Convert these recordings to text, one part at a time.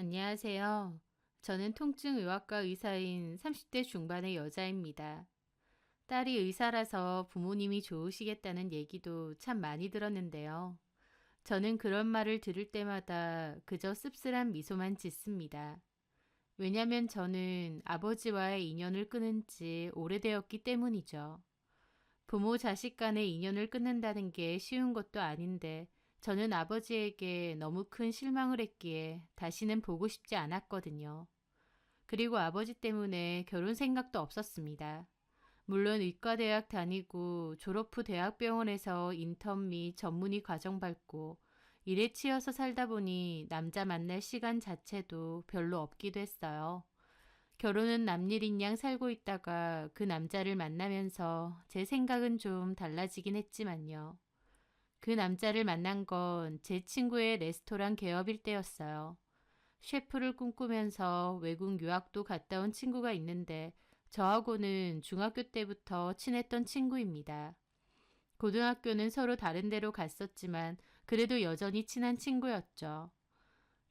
안녕하세요. 저는 통증의학과 의사인 30대 중반의 여자입니다. 딸이 의사라서 부모님이 좋으시겠다는 얘기도 참 많이 들었는데요. 저는 그런 말을 들을 때마다 그저 씁쓸한 미소만 짓습니다. 왜냐면 저는 아버지와의 인연을 끊은 지 오래되었기 때문이죠. 부모 자식 간의 인연을 끊는다는 게 쉬운 것도 아닌데 저는 아버지에게 너무 큰 실망을 했기에 다시는 보고 싶지 않았거든요. 그리고 아버지 때문에 결혼 생각도 없었습니다. 물론 의과대학 다니고 졸업 후 대학병원에서 인턴 및 전문의 과정 밟고 일에 치여서 살다 보니 남자 만날 시간 자체도 별로 없기도 했어요. 결혼은 남일인 양 살고 있다가 그 남자를 만나면서 제 생각은 좀 달라지긴 했지만요. 그 남자를 만난 건 제 친구의 레스토랑 개업일 때였어요. 셰프를 꿈꾸면서 외국 유학도 갔다 온 친구가 있는데 저하고는 중학교 때부터 친했던 친구입니다. 고등학교는 서로 다른 데로 갔었지만 그래도 여전히 친한 친구였죠.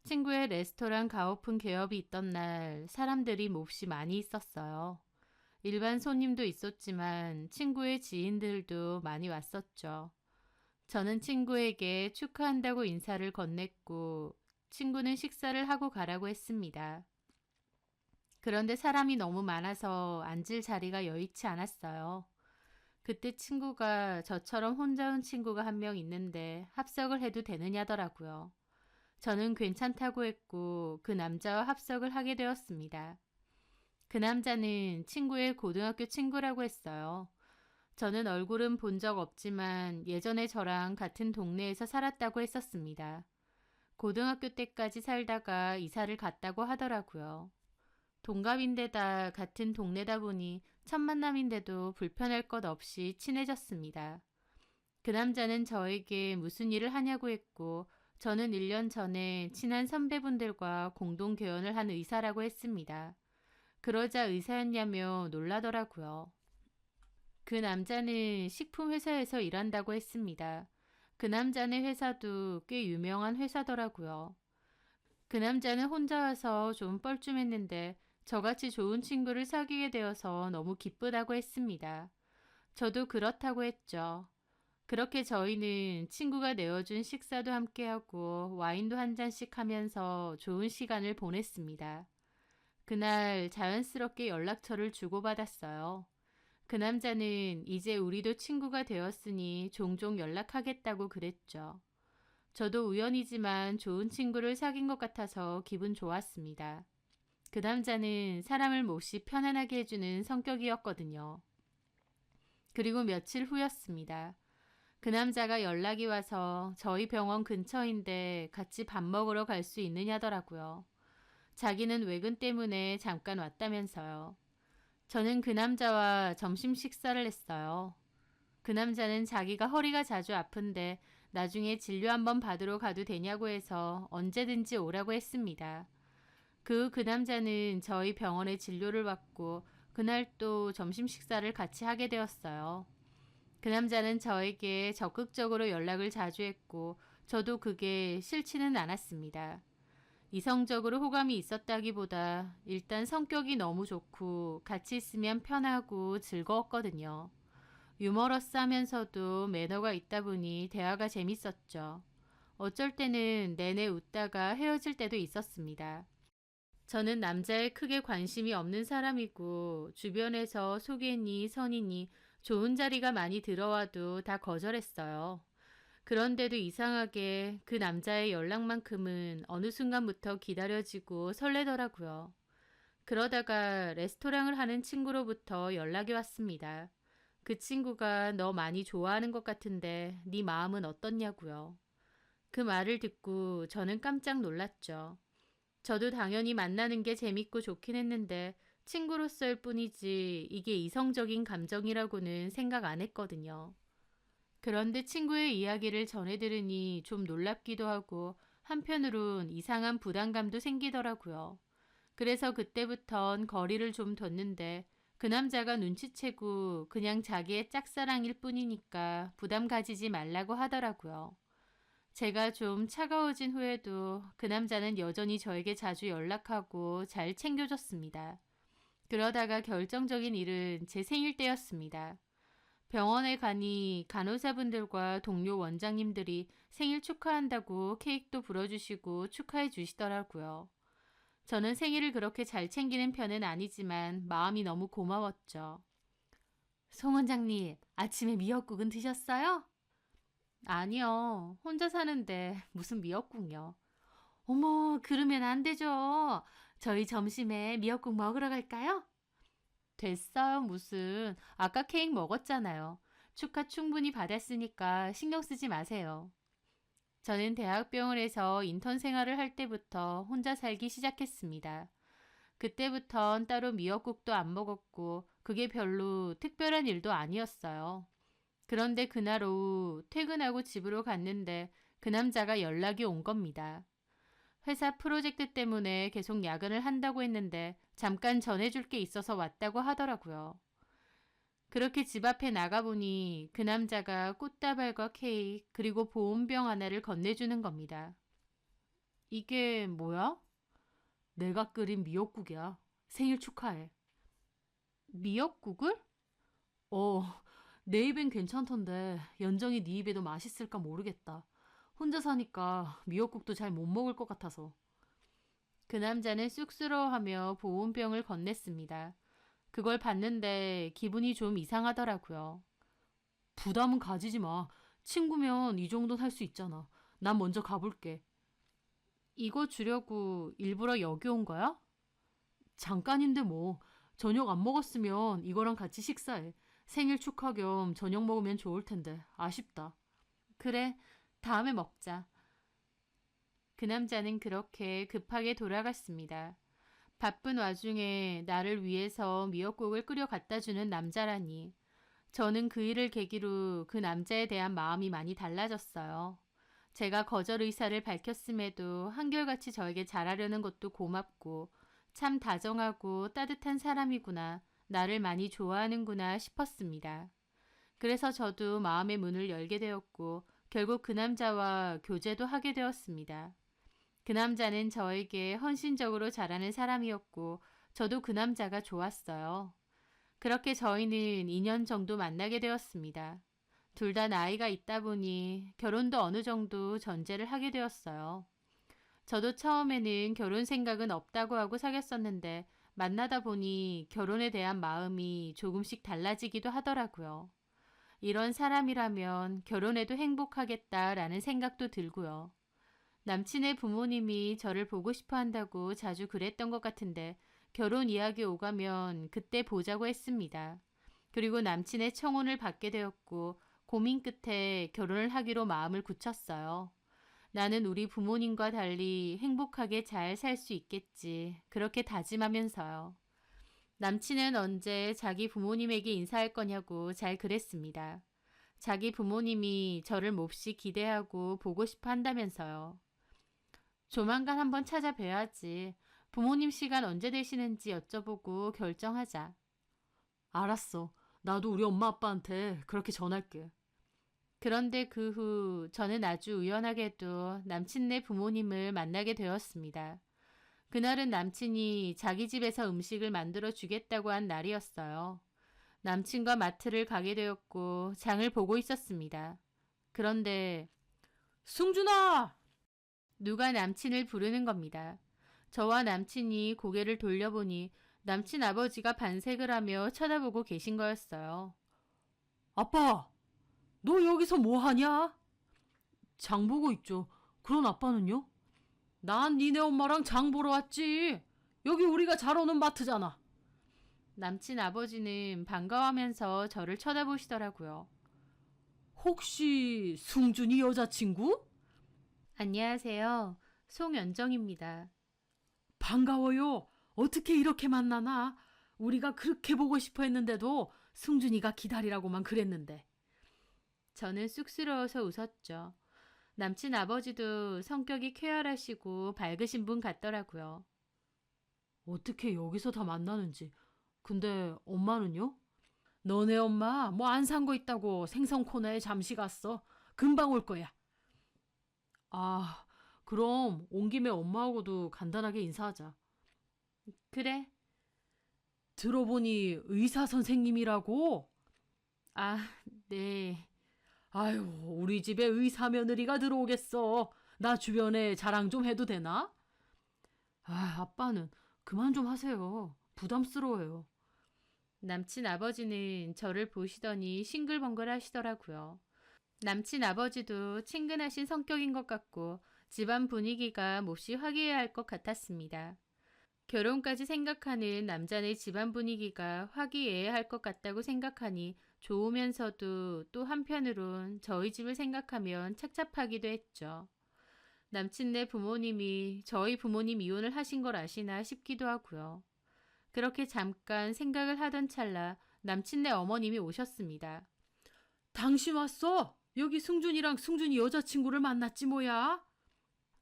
친구의 레스토랑 가오픈 개업이 있던 날 사람들이 몹시 많이 있었어요. 일반 손님도 있었지만 친구의 지인들도 많이 왔었죠. 저는 친구에게 축하한다고 인사를 건넸고 친구는 식사를 하고 가라고 했습니다. 그런데 사람이 너무 많아서 앉을 자리가 여의치 않았어요. 그때 친구가 저처럼 혼자 온 친구가 한 명 있는데 합석을 해도 되느냐더라고요. 저는 괜찮다고 했고 그 남자와 합석을 하게 되었습니다. 그 남자는 친구의 고등학교 친구라고 했어요. 저는 얼굴은 본 적 없지만 예전에 저랑 같은 동네에서 살았다고 했었습니다. 고등학교 때까지 살다가 이사를 갔다고 하더라고요. 동갑인데다 같은 동네다 보니 첫 만남인데도 불편할 것 없이 친해졌습니다. 그 남자는 저에게 무슨 일을 하냐고 했고 저는 1년 전에 친한 선배분들과 공동 개원을 한 의사라고 했습니다. 그러자 의사였냐며 놀라더라고요. 그 남자는 식품회사에서 일한다고 했습니다. 그 남자네 회사도 꽤 유명한 회사더라고요. 그 남자는 혼자 와서 좀 뻘쭘했는데 저같이 좋은 친구를 사귀게 되어서 너무 기쁘다고 했습니다. 저도 그렇다고 했죠. 그렇게 저희는 친구가 내어준 식사도 함께하고 와인도 한 잔씩 하면서 좋은 시간을 보냈습니다. 그날 자연스럽게 연락처를 주고받았어요. 그 남자는 이제 우리도 친구가 되었으니 종종 연락하겠다고 그랬죠. 저도 우연이지만 좋은 친구를 사귄 것 같아서 기분 좋았습니다. 그 남자는 사람을 몹시 편안하게 해주는 성격이었거든요. 그리고 며칠 후였습니다. 그 남자가 연락이 와서 저희 병원 근처인데 같이 밥 먹으러 갈 수 있느냐더라고요. 자기는 외근 때문에 잠깐 왔다면서요. 저는 그 남자와 점심 식사를 했어요. 그 남자는 자기가 허리가 자주 아픈데 나중에 진료 한번 받으러 가도 되냐고 해서 언제든지 오라고 했습니다. 그 남자는 저희 병원에 진료를 받고 그날 또 점심 식사를 같이 하게 되었어요. 그 남자는 저에게 적극적으로 연락을 자주 했고 저도 그게 싫지는 않았습니다. 이성적으로 호감이 있었다기보다 일단 성격이 너무 좋고 같이 있으면 편하고 즐거웠거든요. 유머러스하면서도 매너가 있다 보니 대화가 재밌었죠. 어쩔 때는 내내 웃다가 헤어질 때도 있었습니다. 저는 남자에 크게 관심이 없는 사람이고 주변에서 소개니 선이니 좋은 자리가 많이 들어와도 다 거절했어요. 그런데도 이상하게 그 남자의 연락만큼은 어느 순간부터 기다려지고 설레더라고요. 그러다가 레스토랑을 하는 친구로부터 연락이 왔습니다. 그 친구가 너 많이 좋아하는 것 같은데 네 마음은 어떻냐고요. 그 말을 듣고 저는 깜짝 놀랐죠. 저도 당연히 만나는 게 재밌고 좋긴 했는데 친구로서일 뿐이지 이게 이성적인 감정이라고는 생각 안 했거든요. 그런데 친구의 이야기를 전해 들으니 좀 놀랍기도 하고 한편으론 이상한 부담감도 생기더라고요. 그래서 그때부턴 거리를 좀 뒀는데 그 남자가 눈치채고 그냥 자기의 짝사랑일 뿐이니까 부담 가지지 말라고 하더라고요. 제가 좀 차가워진 후에도 그 남자는 여전히 저에게 자주 연락하고 잘 챙겨줬습니다. 그러다가 결정적인 일은 제 생일 때였습니다. 병원에 가니 간호사분들과 동료 원장님들이 생일 축하한다고 케이크도 불어주시고 축하해 주시더라고요. 저는 생일을 그렇게 잘 챙기는 편은 아니지만 마음이 너무 고마웠죠. 송 원장님, 아침에 미역국은 드셨어요? 아니요. 혼자 사는데 무슨 미역국요. 어머, 그러면 안 되죠. 저희 점심에 미역국 먹으러 갈까요? 됐어요, 무슨. 아까 케이크 먹었잖아요. 축하 충분히 받았으니까 신경 쓰지 마세요. 저는 대학병원에서 인턴 생활을 할 때부터 혼자 살기 시작했습니다. 그때부턴 따로 미역국도 안 먹었고 그게 별로 특별한 일도 아니었어요. 그런데 그날 오후 퇴근하고 집으로 갔는데 그 남자가 연락이 온 겁니다. 회사 프로젝트 때문에 계속 야근을 한다고 했는데 잠깐 전해줄 게 있어서 왔다고 하더라고요. 그렇게 집 앞에 나가보니 그 남자가 꽃다발과 케이크 그리고 보온병 하나를 건네주는 겁니다. 이게 뭐야? 내가 끓인 미역국이야. 생일 축하해. 미역국을? 어, 내 입엔 괜찮던데 연정이 네 입에도 맛있을까 모르겠다. 혼자 사니까 미역국도 잘 못 먹을 것 같아서. 그 남자는 쑥스러워하며 보온병을 건넸습니다. 그걸 봤는데 기분이 좀 이상하더라고요. 부담은 가지지 마. 친구면 이 정도는 할 수 있잖아. 난 먼저 가볼게. 이거 주려고 일부러 여기 온 거야? 잠깐인데 뭐. 저녁 안 먹었으면 이거랑 같이 식사해. 생일 축하 겸 저녁 먹으면 좋을 텐데. 아쉽다. 그래, 다음에 먹자. 그 남자는 그렇게 급하게 돌아갔습니다. 바쁜 와중에 나를 위해서 미역국을 끓여 갖다 주는 남자라니. 저는 그 일을 계기로 그 남자에 대한 마음이 많이 달라졌어요. 제가 거절 의사를 밝혔음에도 한결같이 저에게 잘하려는 것도 고맙고 참 다정하고 따뜻한 사람이구나, 나를 많이 좋아하는구나 싶었습니다. 그래서 저도 마음의 문을 열게 되었고 결국 그 남자와 교제도 하게 되었습니다. 그 남자는 저에게 헌신적으로 잘하는 사람이었고 저도 그 남자가 좋았어요. 그렇게 저희는 2년 정도 만나게 되었습니다. 둘 다 나이가 있다 보니 결혼도 어느 정도 전제를 하게 되었어요. 저도 처음에는 결혼 생각은 없다고 하고 사귀었었는데 만나다 보니 결혼에 대한 마음이 조금씩 달라지기도 하더라고요. 이런 사람이라면 결혼해도 행복하겠다라는 생각도 들고요. 남친의 부모님이 저를 보고 싶어 한다고 자주 그랬던 것 같은데 결혼 이야기 오가면 그때 보자고 했습니다. 그리고 남친의 청혼을 받게 되었고 고민 끝에 결혼을 하기로 마음을 굳혔어요. 나는 우리 부모님과 달리 행복하게 잘 살 수 있겠지. 그렇게 다짐하면서요. 남친은 언제 자기 부모님에게 인사할 거냐고 잘 그랬습니다. 자기 부모님이 저를 몹시 기대하고 보고 싶어 한다면서요. 조만간 한번 찾아뵈야지. 부모님 시간 언제 되시는지 여쭤보고 결정하자. 알았어. 나도 우리 엄마 아빠한테 그렇게 전할게. 그런데 그 후 저는 아주 우연하게도 남친네 부모님을 만나게 되었습니다. 그날은 남친이 자기 집에서 음식을 만들어 주겠다고 한 날이었어요. 남친과 마트를 가게 되었고 장을 보고 있었습니다. 그런데 승준아! 누가 남친을 부르는 겁니다. 저와 남친이 고개를 돌려보니 남친 아버지가 반색을 하며 쳐다보고 계신 거였어요. 아빠! 너 여기서 뭐 하냐? 장 보고 있죠. 그런 아빠는요? 난 니네 엄마랑 장 보러 왔지. 여기 우리가 잘 오는 마트잖아. 남친 아버지는 반가워하면서 저를 쳐다보시더라고요. 혹시 승준이 여자친구? 안녕하세요. 송연정입니다. 반가워요. 어떻게 이렇게 만나나? 우리가 그렇게 보고 싶어 했는데도 승준이가 기다리라고만 그랬는데. 저는 쑥스러워서 웃었죠. 남친 아버지도 성격이 쾌활하시고 밝으신 분 같더라고요. 어떻게 여기서 다 만나는지. 근데 엄마는요? 너네 엄마 뭐 안 산 거 있다고 생선 코너에 잠시 갔어. 금방 올 거야. 아, 그럼 온 김에 엄마하고도 간단하게 인사하자. 그래. 들어보니 의사 선생님이라고? 아, 네. 아유, 우리 집에 의사 며느리가 들어오겠어. 나 주변에 자랑 좀 해도 되나? 아, 아빠는 그만 좀 하세요. 부담스러워요. 남친 아버지는 저를 보시더니 싱글벙글 하시더라고요. 남친 아버지도 친근하신 성격인 것 같고 집안 분위기가 몹시 화기애애할 것 같았습니다. 결혼까지 생각하는 남자네 집안 분위기가 화기애애할 것 같다고 생각하니 좋으면서도 또 한편으론 저희 집을 생각하면 착잡하기도 했죠. 남친네 부모님이 저희 부모님 이혼을 하신 걸 아시나 싶기도 하고요. 그렇게 잠깐 생각을 하던 찰나 남친네 어머님이 오셨습니다. 당신 왔어? 여기 승준이랑 승준이 여자친구를 만났지 뭐야?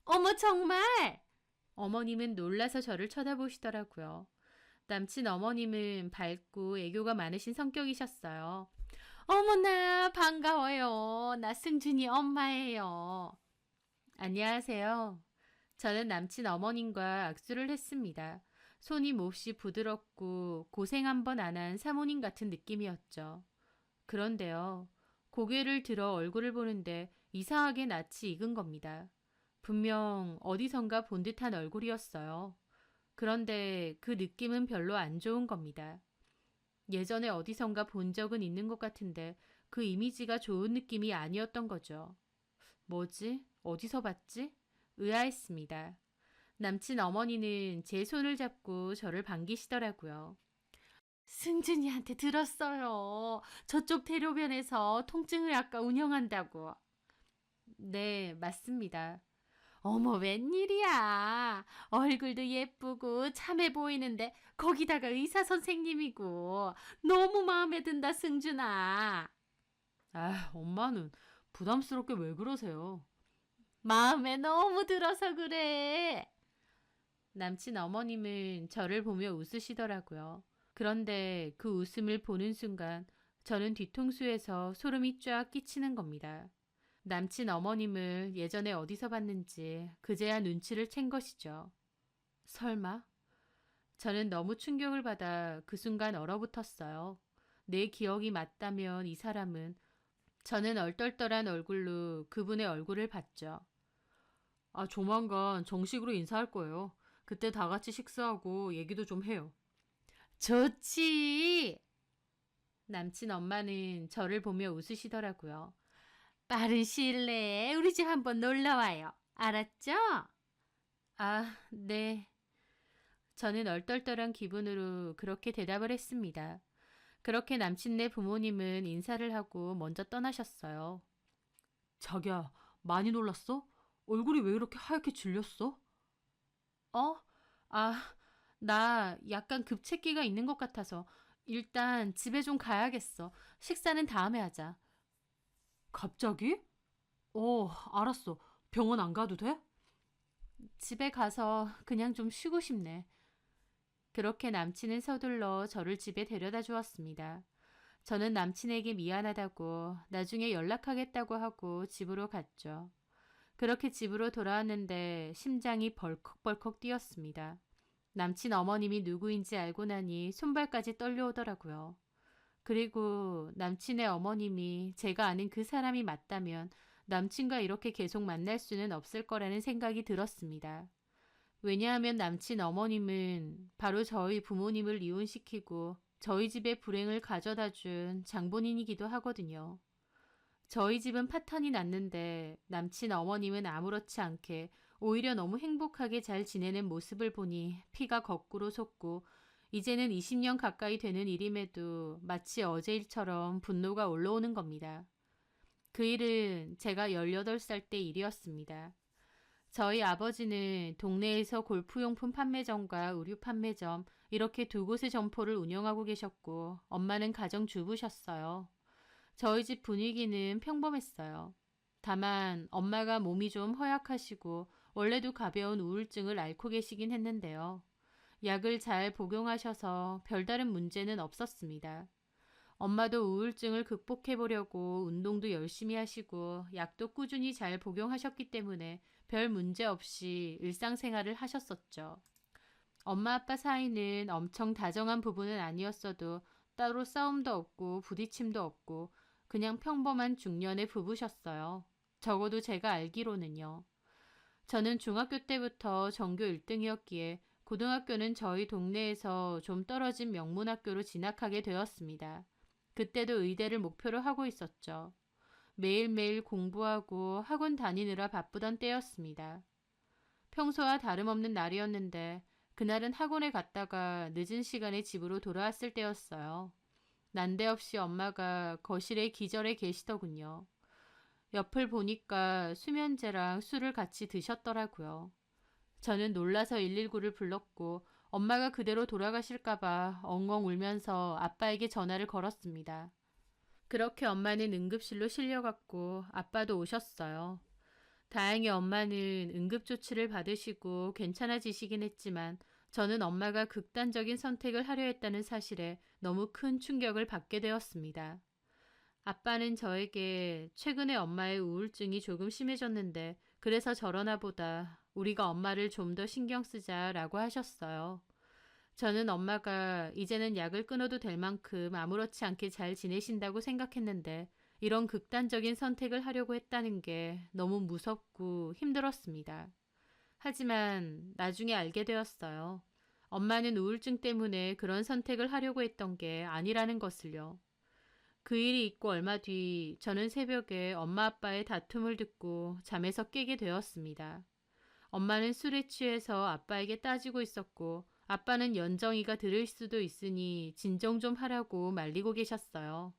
어머 정말! 어머님은 놀라서 저를 쳐다보시더라고요. 남친 어머님은 밝고 애교가 많으신 성격이셨어요. 어머나 반가워요. 나 승준이 엄마예요. 안녕하세요. 저는 남친 어머님과 악수를 했습니다. 손이 몹시 부드럽고 고생 한 번 안 한 사모님 같은 느낌이었죠. 그런데요. 고개를 들어 얼굴을 보는데 이상하게 낯이 익은 겁니다. 분명 어디선가 본 듯한 얼굴이었어요. 그런데 그 느낌은 별로 안 좋은 겁니다. 예전에 어디선가 본 적은 있는 것 같은데 그 이미지가 좋은 느낌이 아니었던 거죠. 뭐지? 어디서 봤지? 의아했습니다. 남친 어머니는 제 손을 잡고 저를 반기시더라고요. 승준이한테 들었어요. 저쪽 대로변에서 통증의학과 운영한다고. 네, 맞습니다. 어머, 웬일이야. 얼굴도 예쁘고 참해 보이는데 거기다가 의사 선생님이고 너무 마음에 든다, 승준아. 아, 엄마는 부담스럽게 왜 그러세요? 마음에 너무 들어서 그래. 남친 어머님은 저를 보며 웃으시더라고요. 그런데 그 웃음을 보는 순간 저는 뒤통수에서 소름이 쫙 끼치는 겁니다. 남친 어머님을 예전에 어디서 봤는지 그제야 눈치를 챈 것이죠. 설마? 저는 너무 충격을 받아 그 순간 얼어붙었어요. 내 기억이 맞다면 이 사람은 저는 얼떨떨한 얼굴로 그분의 얼굴을 봤죠. 아, 조만간 정식으로 인사할 거예요. 그때 다 같이 식사하고 얘기도 좀 해요. 좋지! 남친 엄마는 저를 보며 웃으시더라고요. 빠른 시일 내에 우리 집 한번 놀러 와요. 알았죠? 아, 네. 저는 얼떨떨한 기분으로 그렇게 대답을 했습니다. 그렇게 남친네 부모님은 인사를 하고 먼저 떠나셨어요. 자기야, 많이 놀랐어? 얼굴이 왜 이렇게 하얗게 질렸어? 어? 아, 나 약간 급체기가 있는 것 같아서 일단 집에 좀 가야겠어. 식사는 다음에 하자. 갑자기? 알았어. 병원 안 가도 돼? 집에 가서 그냥 좀 쉬고 싶네. 그렇게 남친은 서둘러 저를 집에 데려다 주었습니다. 저는 남친에게 미안하다고 나중에 연락하겠다고 하고 집으로 갔죠. 그렇게 집으로 돌아왔는데 심장이 벌컥벌컥 뛰었습니다. 남친 어머님이 누구인지 알고 나니 손발까지 떨려오더라고요. 그리고 남친의 어머님이 제가 아는 그 사람이 맞다면 남친과 이렇게 계속 만날 수는 없을 거라는 생각이 들었습니다. 왜냐하면 남친 어머님은 바로 저희 부모님을 이혼시키고 저희 집에 불행을 가져다 준 장본인이기도 하거든요. 저희 집은 파탄이 났는데 남친 어머님은 아무렇지 않게 오히려 너무 행복하게 잘 지내는 모습을 보니 피가 거꾸로 솟고 이제는 20년 가까이 되는 일임에도 마치 어제 일처럼 분노가 올라오는 겁니다. 그 일은 제가 18살 때 일이었습니다. 저희 아버지는 동네에서 골프용품 판매점과 의류 판매점 이렇게 두 곳의 점포를 운영하고 계셨고 엄마는 가정주부셨어요. 저희 집 분위기는 평범했어요. 다만 엄마가 몸이 좀 허약하시고 원래도 가벼운 우울증을 앓고 계시긴 했는데요. 약을 잘 복용하셔서 별다른 문제는 없었습니다. 엄마도 우울증을 극복해 보려고 운동도 열심히 하시고 약도 꾸준히 잘 복용하셨기 때문에 별 문제 없이 일상생활을 하셨었죠. 엄마 아빠 사이는 엄청 다정한 부분은 아니었어도 따로 싸움도 없고 부딪힘도 없고 그냥 평범한 중년의 부부셨어요. 적어도 제가 알기로는요. 저는 중학교 때부터 전교 1등이었기에 고등학교는 저희 동네에서 좀 떨어진 명문학교로 진학하게 되었습니다. 그때도 의대를 목표로 하고 있었죠. 매일매일 공부하고 학원 다니느라 바쁘던 때였습니다. 평소와 다름없는 날이었는데 그날은 학원에 갔다가 늦은 시간에 집으로 돌아왔을 때였어요. 난데없이 엄마가 거실에 기절해 계시더군요. 옆을 보니까 수면제랑 술을 같이 드셨더라고요. 저는 놀라서 119를 불렀고 엄마가 그대로 돌아가실까봐 엉엉 울면서 아빠에게 전화를 걸었습니다. 그렇게 엄마는 응급실로 실려갔고 아빠도 오셨어요. 다행히 엄마는 응급조치를 받으시고 괜찮아지시긴 했지만 저는 엄마가 극단적인 선택을 하려 했다는 사실에 너무 큰 충격을 받게 되었습니다. 아빠는 저에게 최근에 엄마의 우울증이 조금 심해졌는데 그래서 저러나 보다 우리가 엄마를 좀 더 신경 쓰자라고 하셨어요. 저는 엄마가 이제는 약을 끊어도 될 만큼 아무렇지 않게 잘 지내신다고 생각했는데 이런 극단적인 선택을 하려고 했다는 게 너무 무섭고 힘들었습니다. 하지만 나중에 알게 되었어요. 엄마는 우울증 때문에 그런 선택을 하려고 했던 게 아니라는 것을요. 그 일이 있고 얼마 뒤 저는 새벽에 엄마 아빠의 다툼을 듣고 잠에서 깨게 되었습니다. 엄마는 술에 취해서 아빠에게 따지고 있었고 아빠는 연정이가 들을 수도 있으니 진정 좀 하라고 말리고 계셨어요.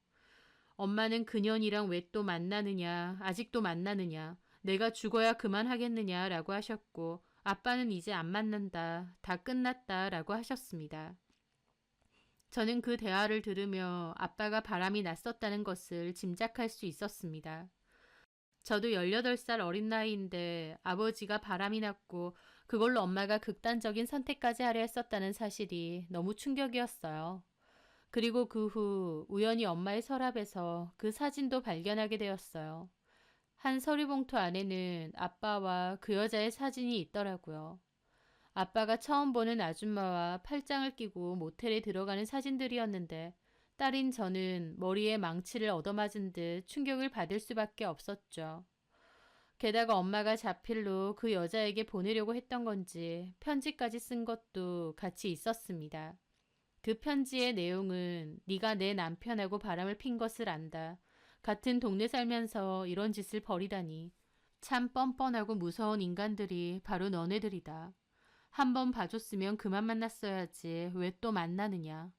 엄마는 그년이랑 왜 또 만나느냐, 아직도 만나느냐, 내가 죽어야 그만하겠느냐 라고 하셨고 아빠는 이제 안 만난다, 다 끝났다 라고 하셨습니다. 저는 그 대화를 들으며 아빠가 바람이 났었다는 것을 짐작할 수 있었습니다. 저도 18살 어린 나이인데 아버지가 바람이 났고 그걸로 엄마가 극단적인 선택까지 하려 했었다는 사실이 너무 충격이었어요. 그리고 그 후 우연히 엄마의 서랍에서 그 사진도 발견하게 되었어요. 한 서류봉투 안에는 아빠와 그 여자의 사진이 있더라고요. 아빠가 처음 보는 아줌마와 팔짱을 끼고 모텔에 들어가는 사진들이었는데 딸인 저는 머리에 망치를 얻어맞은 듯 충격을 받을 수밖에 없었죠. 게다가 엄마가 자필로 그 여자에게 보내려고 했던 건지 편지까지 쓴 것도 같이 있었습니다. 그 편지의 내용은 네가 내 남편하고 바람을 핀 것을 안다. 같은 동네 살면서 이런 짓을 벌이다니. 참 뻔뻔하고 무서운 인간들이 바로 너네들이다. 한 번 봐줬으면 그만 만났어야지 왜 또 만나느냐.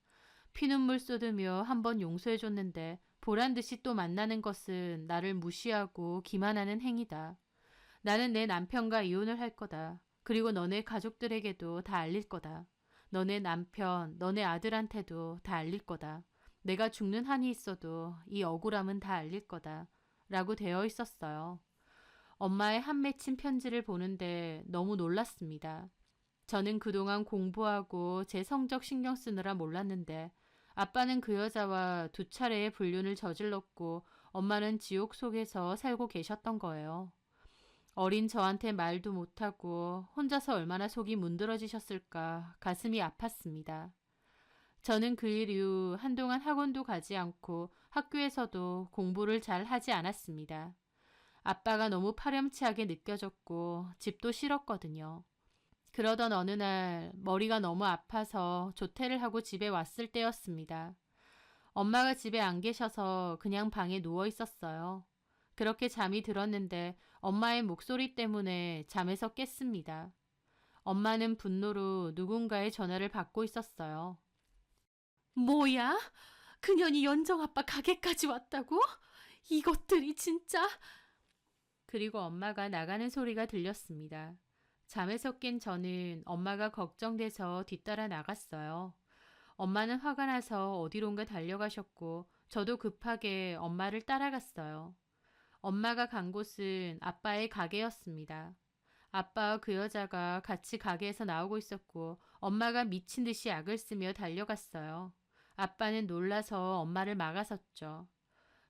피눈물 쏟으며 한 번 용서해줬는데 보란듯이 또 만나는 것은 나를 무시하고 기만하는 행위다. 나는 내 남편과 이혼을 할 거다. 그리고 너네 가족들에게도 다 알릴 거다. 너네 남편, 너네 아들한테도 다 알릴 거다. 내가 죽는 한이 있어도 이 억울함은 다 알릴 거다. 라고 되어 있었어요. 엄마의 한 맺힌 편지를 보는데 너무 놀랐습니다. 저는 그동안 공부하고 제 성적 신경 쓰느라 몰랐는데 아빠는 그 여자와 2차례의 불륜을 저질렀고 엄마는 지옥 속에서 살고 계셨던 거예요. 어린 저한테 말도 못하고 혼자서 얼마나 속이 문드러지셨을까 가슴이 아팠습니다. 저는 그 일 이후 한동안 학원도 가지 않고 학교에서도 공부를 잘 하지 않았습니다. 아빠가 너무 파렴치하게 느껴졌고 집도 싫었거든요. 그러던 어느 날 머리가 너무 아파서 조퇴를 하고 집에 왔을 때였습니다. 엄마가 집에 안 계셔서 그냥 방에 누워 있었어요. 그렇게 잠이 들었는데 엄마의 목소리 때문에 잠에서 깼습니다. 엄마는 분노로 누군가의 전화를 받고 있었어요. 뭐야? 그년이 연정아빠 가게까지 왔다고? 이것들이 진짜... 그리고 엄마가 나가는 소리가 들렸습니다. 잠에서 깬 저는 엄마가 걱정돼서 뒤따라 나갔어요. 엄마는 화가 나서 어디론가 달려가셨고 저도 급하게 엄마를 따라갔어요. 엄마가 간 곳은 아빠의 가게였습니다. 아빠와 그 여자가 같이 가게에서 나오고 있었고 엄마가 미친 듯이 약을 쓰며 달려갔어요. 아빠는 놀라서 엄마를 막아섰죠.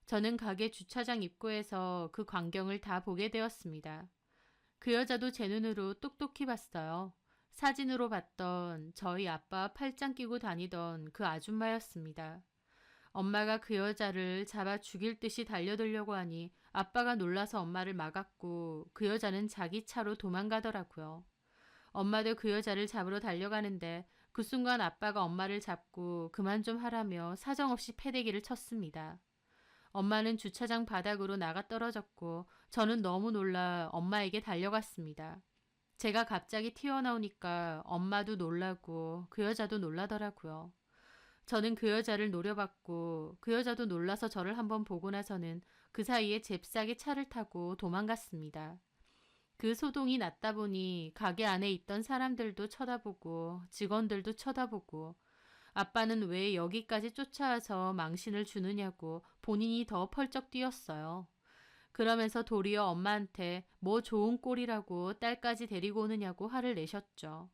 저는 가게 주차장 입구에서 그 광경을 다 보게 되었습니다. 그 여자도 제 눈으로 똑똑히 봤어요. 사진으로 봤던 저희 아빠 팔짱 끼고 다니던 그 아줌마였습니다. 엄마가 그 여자를 잡아 죽일 듯이 달려들려고 하니 아빠가 놀라서 엄마를 막았고 그 여자는 자기 차로 도망가더라고요. 엄마도 그 여자를 잡으러 달려가는데 그 순간 아빠가 엄마를 잡고 그만 좀 하라며 사정없이 패대기를 쳤습니다. 엄마는 주차장 바닥으로 나가 떨어졌고 저는 너무 놀라 엄마에게 달려갔습니다. 제가 갑자기 튀어나오니까 엄마도 놀라고 그 여자도 놀라더라고요. 저는 그 여자를 노려봤고 그 여자도 놀라서 저를 한번 보고 나서는 그 사이에 잽싸게 차를 타고 도망갔습니다. 그 소동이 났다 보니 가게 안에 있던 사람들도 쳐다보고 직원들도 쳐다보고 아빠는 왜 여기까지 쫓아와서 망신을 주느냐고 본인이 더 펄쩍 뛰었어요. 그러면서 도리어 엄마한테 뭐 좋은 꼴이라고 딸까지 데리고 오느냐고 화를 내셨죠.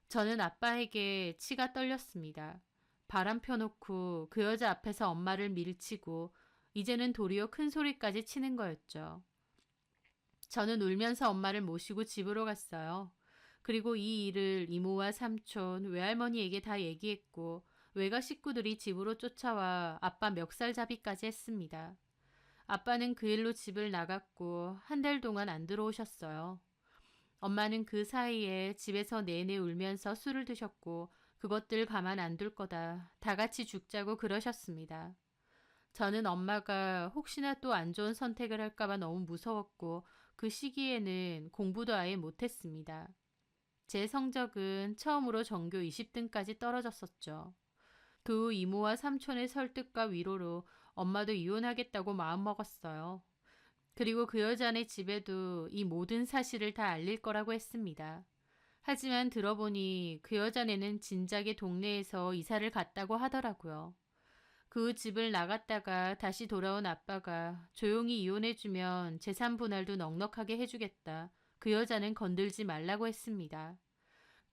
저는 아빠에게 치가 떨렸습니다. 바람 펴놓고 그 여자 앞에서 엄마를 밀치고 이제는 도리어 큰 소리까지 치는 거였죠. 저는 울면서 엄마를 모시고 집으로 갔어요. 그리고 이 일을 이모와 삼촌, 외할머니에게 다 얘기했고 외가 식구들이 집으로 쫓아와 아빠 멱살잡이까지 했습니다. 아빠는 그 일로 집을 나갔고 한 달 동안 안 들어오셨어요. 엄마는 그 사이에 집에서 내내 울면서 술을 드셨고 그것들 가만 안 둘 거다. 다 같이 죽자고 그러셨습니다. 저는 엄마가 혹시나 또 안 좋은 선택을 할까봐 너무 무서웠고 그 시기에는 공부도 아예 못했습니다. 제 성적은 처음으로 전교 20등까지 떨어졌었죠. 그 후 이모와 삼촌의 설득과 위로로 엄마도 이혼하겠다고 마음먹었어요. 그리고 그 여자네 집에도 이 모든 사실을 다 알릴 거라고 했습니다. 하지만 들어보니 그 여자네는 진작에 동네에서 이사를 갔다고 하더라고요. 그 집을 나갔다가 다시 돌아온 아빠가 조용히 이혼해주면 재산 분할도 넉넉하게 해주겠다. 그 여자는 건들지 말라고 했습니다.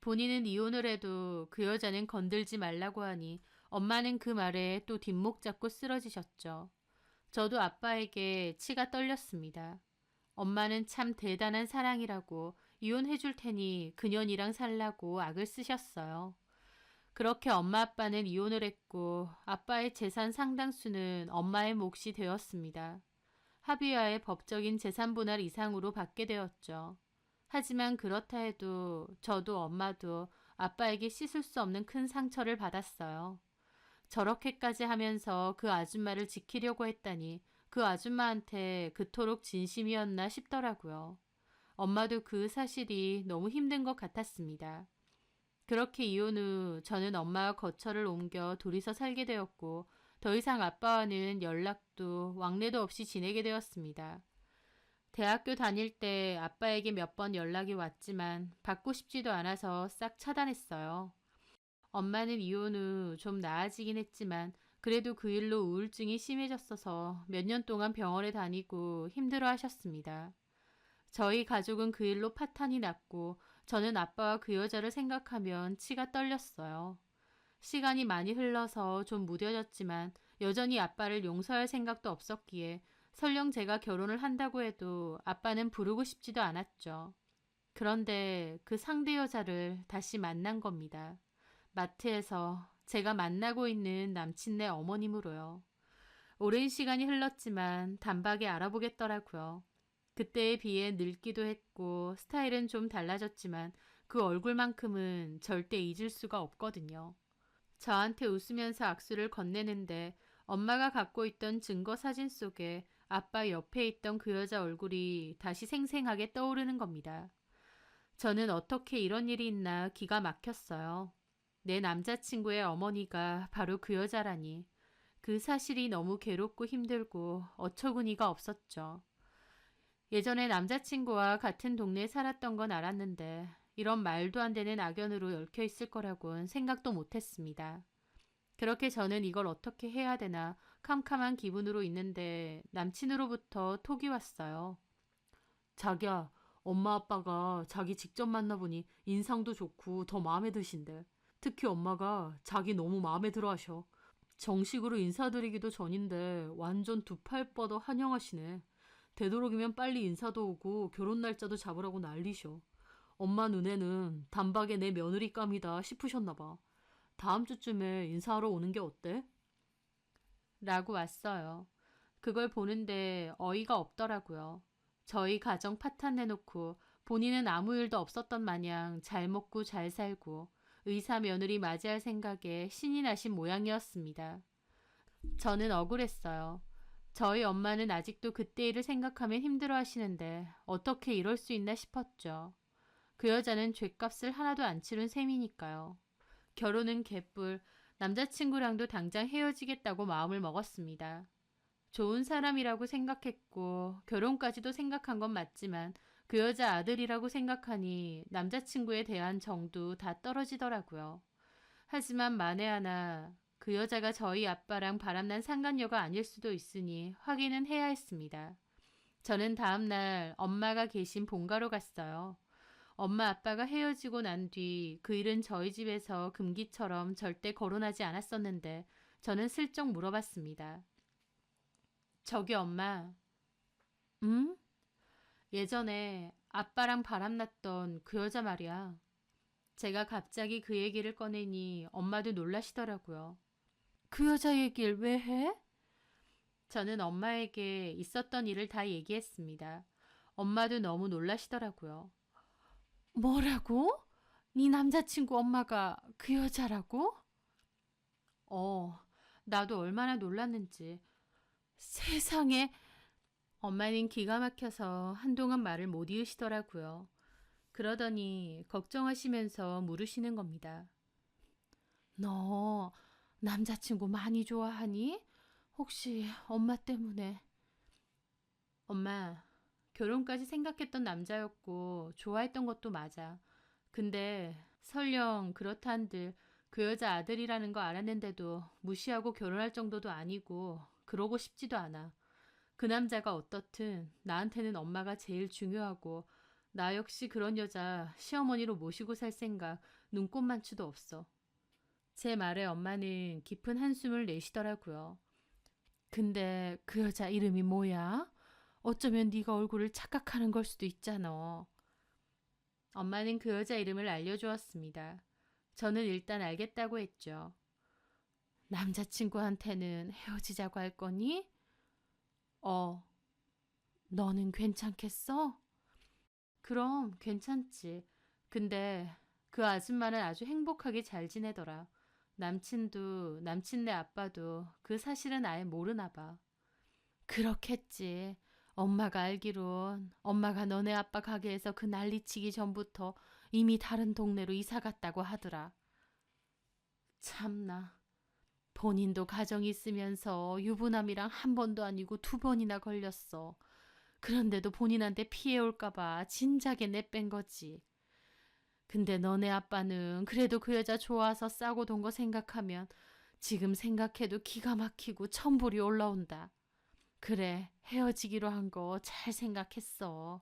본인은 이혼을 해도 그 여자는 건들지 말라고 하니 엄마는 그 말에 또 뒷목 잡고 쓰러지셨죠. 저도 아빠에게 치가 떨렸습니다. 엄마는 참 대단한 사랑이라고 이혼해줄 테니 그년이랑 살라고 악을 쓰셨어요. 그렇게 엄마 아빠는 이혼을 했고 아빠의 재산 상당수는 엄마의 몫이 되었습니다. 합의하에 법적인 재산 분할 이상으로 받게 되었죠. 하지만 그렇다 해도 저도 엄마도 아빠에게 씻을 수 없는 큰 상처를 받았어요. 저렇게까지 하면서 그 아줌마를 지키려고 했다니 그 아줌마한테 그토록 진심이었나 싶더라고요. 엄마도 그 사실이 너무 힘든 것 같았습니다. 그렇게 이혼 후 저는 엄마와 거처를 옮겨 둘이서 살게 되었고 더 이상 아빠와는 연락도 왕래도 없이 지내게 되었습니다. 대학교 다닐 때 아빠에게 몇 번 연락이 왔지만 받고 싶지도 않아서 싹 차단했어요. 엄마는 이혼 후 좀 나아지긴 했지만 그래도 그 일로 우울증이 심해졌어서 몇 년 동안 병원에 다니고 힘들어 하셨습니다. 저희 가족은 그 일로 파탄이 났고 저는 아빠와 그 여자를 생각하면 치가 떨렸어요. 시간이 많이 흘러서 좀 무뎌졌지만 여전히 아빠를 용서할 생각도 없었기에 설령 제가 결혼을 한다고 해도 아빠는 부르고 싶지도 않았죠. 그런데 그 상대 여자를 다시 만난 겁니다. 마트에서 제가 만나고 있는 남친네 어머님으로요. 오랜 시간이 흘렀지만 단박에 알아보겠더라고요. 그때에 비해 늙기도 했고 스타일은 좀 달라졌지만 그 얼굴만큼은 절대 잊을 수가 없거든요. 저한테 웃으면서 악수를 건네는데 엄마가 갖고 있던 증거 사진 속에 아빠 옆에 있던 그 여자 얼굴이 다시 생생하게 떠오르는 겁니다. 저는 어떻게 이런 일이 있나 기가 막혔어요. 내 남자친구의 어머니가 바로 그 여자라니. 그 사실이 너무 괴롭고 힘들고 어처구니가 없었죠. 예전에 남자친구와 같은 동네에 살았던 건 알았는데 이런 말도 안 되는 악연으로 얽혀 있을 거라곤 생각도 못했습니다. 그렇게 저는 이걸 어떻게 해야 되나 캄캄한 기분으로 있는데 남친으로부터 톡이 왔어요. 자기야, 엄마 아빠가 자기 직접 만나보니 인상도 좋고 더 마음에 드신대. 특히 엄마가 자기 너무 마음에 들어 하셔. 정식으로 인사드리기도 전인데 완전 두 팔 뻗어 환영하시네. 되도록이면 빨리 인사도 오고 결혼 날짜도 잡으라고 난리셔. 엄마 눈에는 단박에 내 며느리감이다 싶으셨나 봐. 다음 주쯤에 인사하러 오는 게 어때? 라고 왔어요. 그걸 보는데 어이가 없더라고요. 저희 가정 파탄 내놓고 본인은 아무 일도 없었던 마냥 잘 먹고 잘 살고 의사 며느리 맞이할 생각에 신이 나신 모양이었습니다. 저는 억울했어요. 저희 엄마는 아직도 그때 일을 생각하면 힘들어 하시는데 어떻게 이럴 수 있나 싶었죠. 그 여자는 죗값을 하나도 안 치른 셈이니까요. 결혼은 개뿔, 남자친구랑도 당장 헤어지겠다고 마음을 먹었습니다. 좋은 사람이라고 생각했고 결혼까지도 생각한 건 맞지만 그 여자 아들이라고 생각하니 남자친구에 대한 정도 다 떨어지더라고요. 하지만 만에 하나 그 여자가 저희 아빠랑 바람난 상간녀가 아닐 수도 있으니 확인은 해야 했습니다. 저는 다음날 엄마가 계신 본가로 갔어요. 엄마 아빠가 헤어지고 난 뒤 그 일은 저희 집에서 금기처럼 절대 거론하지 않았었는데 저는 슬쩍 물어봤습니다. 저기 엄마, 응? 예전에 아빠랑 바람났던 그 여자 말이야. 제가 갑자기 그 얘기를 꺼내니 엄마도 놀라시더라고요. 그 여자 얘기를 왜 해? 저는 엄마에게 있었던 일을 다 얘기했습니다. 엄마도 너무 놀라시더라고요. 뭐라고? 네 남자친구 엄마가 그 여자라고? 어, 나도 얼마나 놀랐는지. 세상에. 엄마는 기가 막혀서 한동안 말을 못 이으시더라고요. 그러더니 걱정하시면서 물으시는 겁니다. 너 남자친구 많이 좋아하니? 혹시 엄마 때문에? 엄마, 결혼까지 생각했던 남자였고 좋아했던 것도 맞아. 근데 설령 그렇다 한들 그 여자 아들이라는 거 알았는데도 무시하고 결혼할 정도도 아니고 그러고 싶지도 않아. 그 남자가 어떻든 나한테는 엄마가 제일 중요하고 나 역시 그런 여자 시어머니로 모시고 살 생각 눈꼽만치도 없어. 제 말에 엄마는 깊은 한숨을 내쉬더라고요. 근데 그 여자 이름이 뭐야? 어쩌면 네가 얼굴을 착각하는 걸 수도 있잖아. 엄마는 그 여자 이름을 알려주었습니다. 저는 일단 알겠다고 했죠. 남자친구한테는 헤어지자고 할 거니? 어, 너는 괜찮겠어? 그럼 괜찮지. 근데 그 아줌마는 아주 행복하게 잘 지내더라. 남친도 남친네 아빠도 그 사실은 아예 모르나 봐. 그렇겠지. 엄마가 알기론 엄마가 너네 아빠 가게에서 그 난리치기 전부터 이미 다른 동네로 이사 갔다고 하더라. 참나. 본인도 가정이 있으면서 유부남이랑 한 번도 아니고 두 번이나 걸렸어. 그런데도 본인한테 피해 올까봐 진작에 내뺀 거지. 근데 너네 아빠는 그래도 그 여자 좋아서 싸고 돈 거 생각하면 지금 생각해도 기가 막히고 천불이 올라온다. 그래, 헤어지기로 한 거 잘 생각했어.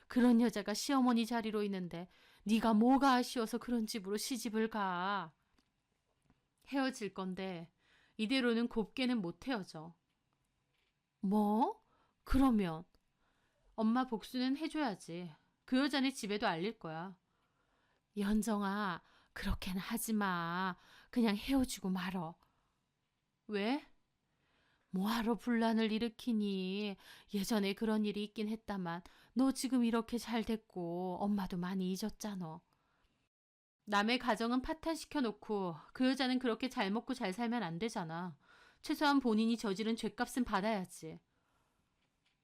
그런 여자가 시어머니 자리로 있는데 네가 뭐가 아쉬워서 그런 집으로 시집을 가. 헤어질 건데 이대로는 곱게는 못 헤어져. 뭐? 그러면 엄마 복수는 해줘야지. 그 여자네 집에도 알릴 거야. 연정아, 그렇게는 하지 마. 그냥 헤어지고 말어. 왜? 뭐하러 분란을 일으키니? 예전에 그런 일이 있긴 했다만 너 지금 이렇게 잘 됐고 엄마도 많이 잊었잖아. 남의 가정은 파탄시켜놓고 그 여자는 그렇게 잘 먹고 잘 살면 안 되잖아. 최소한 본인이 저지른 죗값은 받아야지.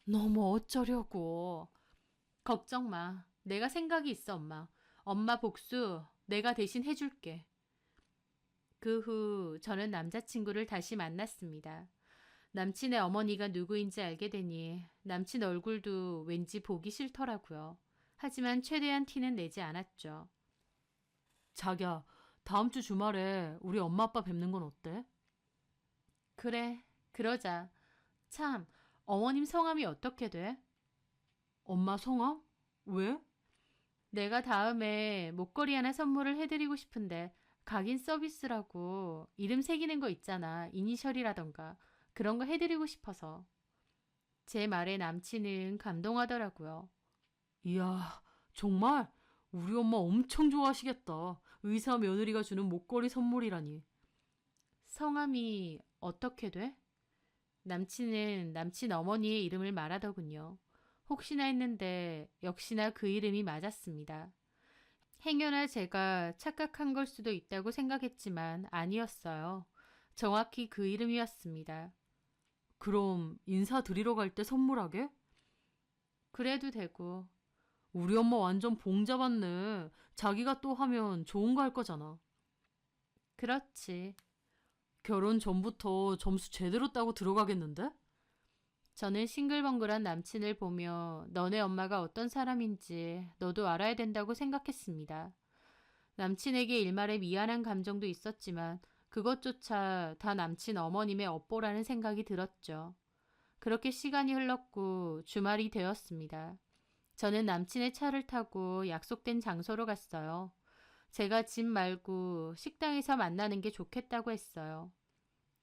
너무 어쩌려고. 걱정 마. 내가 생각이 있어, 엄마. 엄마 복수 내가 대신 해줄게. 그 후 저는 남자친구를 다시 만났습니다. 남친의 어머니가 누구인지 알게 되니 남친 얼굴도 왠지 보기 싫더라고요. 하지만 최대한 티는 내지 않았죠. 자기야, 다음 주 주말에 우리 엄마 아빠 뵙는 건 어때? 그래, 그러자. 참, 어머님 성함이 어떻게 돼? 엄마 성함? 왜? 내가 다음에 목걸이 하나 선물을 해드리고 싶은데 각인 서비스라고 이름 새기는 거 있잖아. 이니셜이라던가. 그런 거 해드리고 싶어서. 제 말에 남친은 감동하더라고요. 이야, 정말? 우리 엄마 엄청 좋아하시겠다. 의사 며느리가 주는 목걸이 선물이라니. 성함이 어떻게 돼? 남친은 남친 어머니의 이름을 말하더군요. 혹시나 했는데 역시나 그 이름이 맞았습니다. 행여나 제가 착각한 걸 수도 있다고 생각했지만 아니었어요. 정확히 그 이름이었습니다. 그럼 인사드리러 갈 때 선물하게? 그래도 되고. 우리 엄마 완전 봉 잡았네. 자기가 또 하면 좋은 거 할 거잖아. 그렇지. 결혼 전부터 점수 제대로 따고 들어가겠는데? 저는 싱글벙글한 남친을 보며 너네 엄마가 어떤 사람인지 너도 알아야 된다고 생각했습니다. 남친에게 일말의 미안한 감정도 있었지만 그것조차 다 남친 어머님의 업보라는 생각이 들었죠. 그렇게 시간이 흘렀고 주말이 되었습니다. 저는 남친의 차를 타고 약속된 장소로 갔어요. 제가 집 말고 식당에서 만나는 게 좋겠다고 했어요.